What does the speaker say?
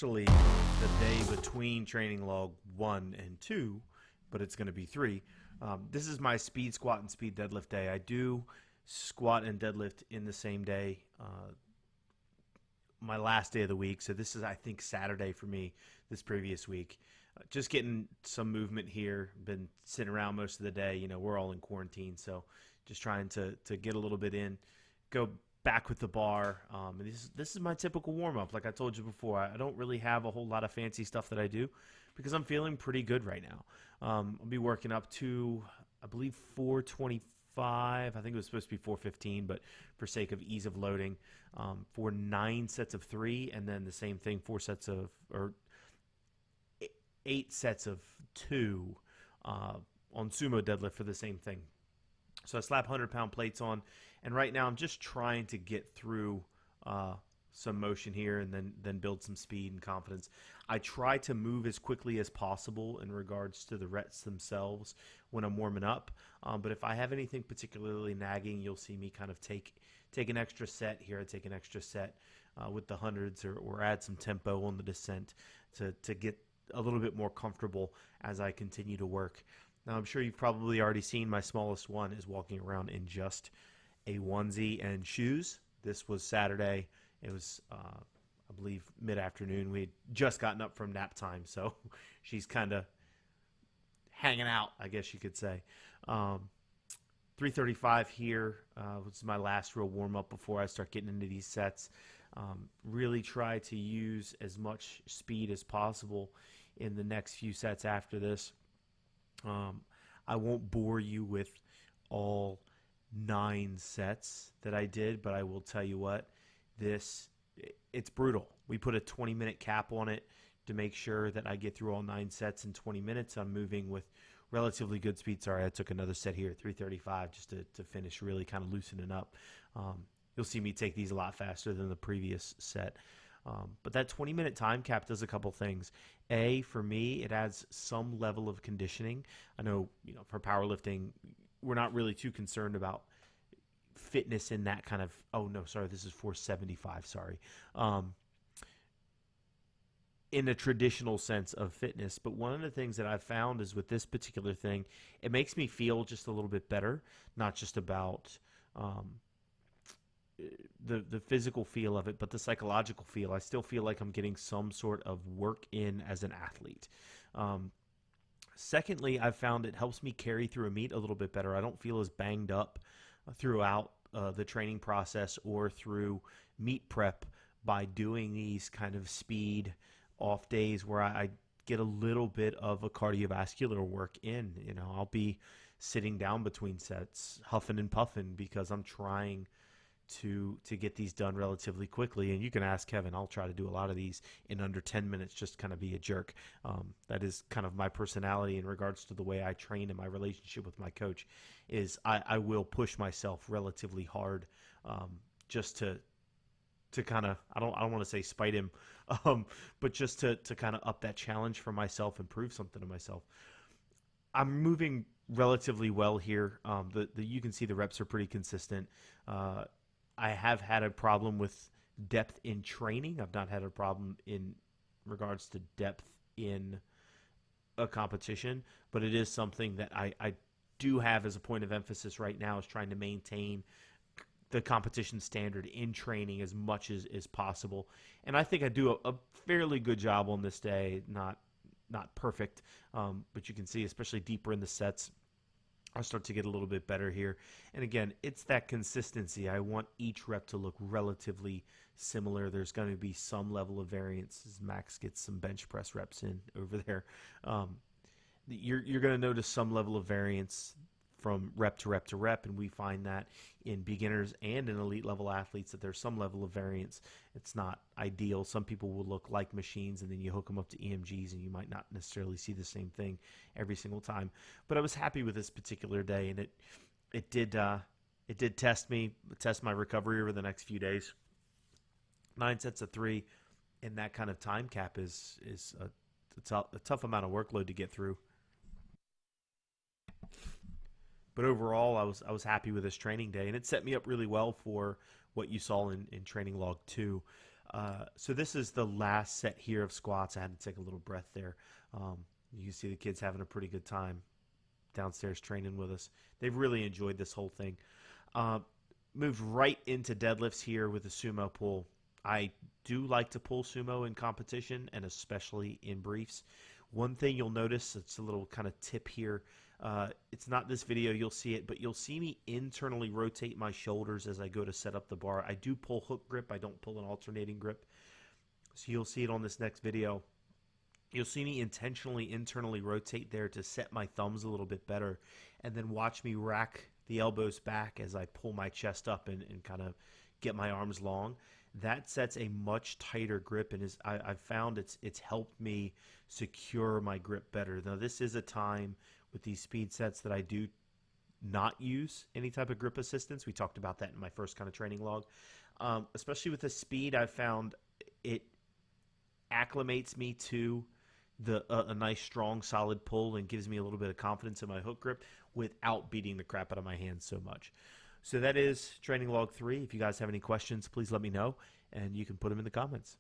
actually the day between training log 1 and 2, but it's going to be 3. This is my speed squat and speed deadlift day. I do squat and deadlift in the same day, my last day of the week. So this is, I think, Saturday for me this previous week. Just getting some movement here. Been sitting around most of the day. You know, we're all in quarantine, so just trying to get a little bit in. Go back with the bar. And this is my typical warm-up. Like I told you before, I don't really have a whole lot of fancy stuff that I do because I'm feeling pretty good right now. I'll be working up to, I believe, 425. I think it was supposed to be 415, but for sake of ease of loading, for 9 sets of 3, and then the same thing, 8 sets of 2 on sumo deadlift for the same thing. So I slap 100-pound plates on, and right now I'm just trying to get through some motion here and then build some speed and confidence. I try to move as quickly as possible in regards to the reps themselves when I'm warming up. But if I have anything particularly nagging, you'll see me kind of take an extra set here. I take an extra set with the hundreds or add some tempo on the descent to get a little bit more comfortable as I continue to work. Now, I'm sure you've probably already seen my smallest one is walking around in just a onesie and shoes. This was Saturday. It was, I believe, mid-afternoon. We had just gotten up from nap time, so she's kind of hanging out, I guess you could say. 335 here was my last real warm-up before I start getting into these sets. Really try to use as much speed as possible in the next few sets after this. I won't bore you with all 9 sets that I did, but I will tell you what, it's brutal. We put a 20-minute cap on it to make sure that I get through all 9 sets in 20 minutes. I'm moving with relatively good speed. Sorry, I took another set here, 335, just to finish really kind of loosening up. You'll see me take these a lot faster than the previous set. But that 20-minute time cap does a couple things. For me, it adds some level of conditioning. I know, for powerlifting, we're not really too concerned about fitness in that kind of, oh no, sorry, this is 475, sorry. In a traditional sense of fitness. But one of the things that I've found is with this particular thing, it makes me feel just a little bit better, not just about the physical feel of it, but the psychological feel. I still feel like I'm getting some sort of work in as an athlete. Secondly, I've found it helps me carry through a meet a little bit better. I don't feel as banged up throughout the training process or through meet prep by doing these kind of speed off days where I get a little bit of a cardiovascular work in. I'll be sitting down between sets, huffing and puffing because I'm trying to get these done relatively quickly. And you can ask Kevin, I'll try to do a lot of these in under 10 minutes, just kind of be a jerk. That is kind of my personality in regards to the way I train and my relationship with my coach is I will push myself relatively hard just to kind of, I don't want to say spite him, but just to kind of up that challenge for myself and prove something to myself. I'm moving relatively well here. You can see the reps are pretty consistent. I have had a problem with depth in training. I've not had a problem in regards to depth in a competition, but it is something that I do have as a point of emphasis right now is trying to maintain the competition standard in training as much as possible. And I think I do a fairly good job on this day, not perfect, but you can see, especially deeper in the sets, I'll start to get a little bit better here. And again, it's that consistency. I want each rep to look relatively similar. There's going to be some level of variance as Max gets some bench press reps in over there. You're going to notice some level of variance from rep to rep to rep, and we find that in beginners and in elite level athletes that there's some level of variance. It's not ideal. Some people will look like machines, and then you hook them up to EMGs, and you might not necessarily see the same thing every single time. But I was happy with this particular day, and it did test my recovery over the next few days. 9 sets of 3 in that kind of time cap is a tough amount of workload to get through. But overall, I was happy with this training day, and it set me up really well for what you saw in training log 2. So this is the last set here of squats. I had to take a little breath there. You can see the kids having a pretty good time downstairs training with us. They've really enjoyed this whole thing. Moved right into deadlifts here with a sumo pull. I do like to pull sumo in competition and especially in briefs. One thing you'll notice, it's a little kind of tip here. It's not this video, you'll see it, but you'll see me internally rotate my shoulders as I go to set up the bar. I do pull hook grip. I don't pull an alternating grip. So you'll see it on this next video. You'll see me intentionally internally rotate there to set my thumbs a little bit better, and then watch me rack the elbows back as I pull my chest up and kind of get my arms long. That sets a much tighter grip, and I've found it's helped me secure my grip better. Now, this is a time with these speed sets that I do not use any type of grip assistance. We talked about that in my first kind of training log. Especially with the speed, I've found it acclimates me to a nice, strong, solid pull and gives me a little bit of confidence in my hook grip without beating the crap out of my hands so much. So that is training log 3. If you guys have any questions, please let me know, and you can put them in the comments.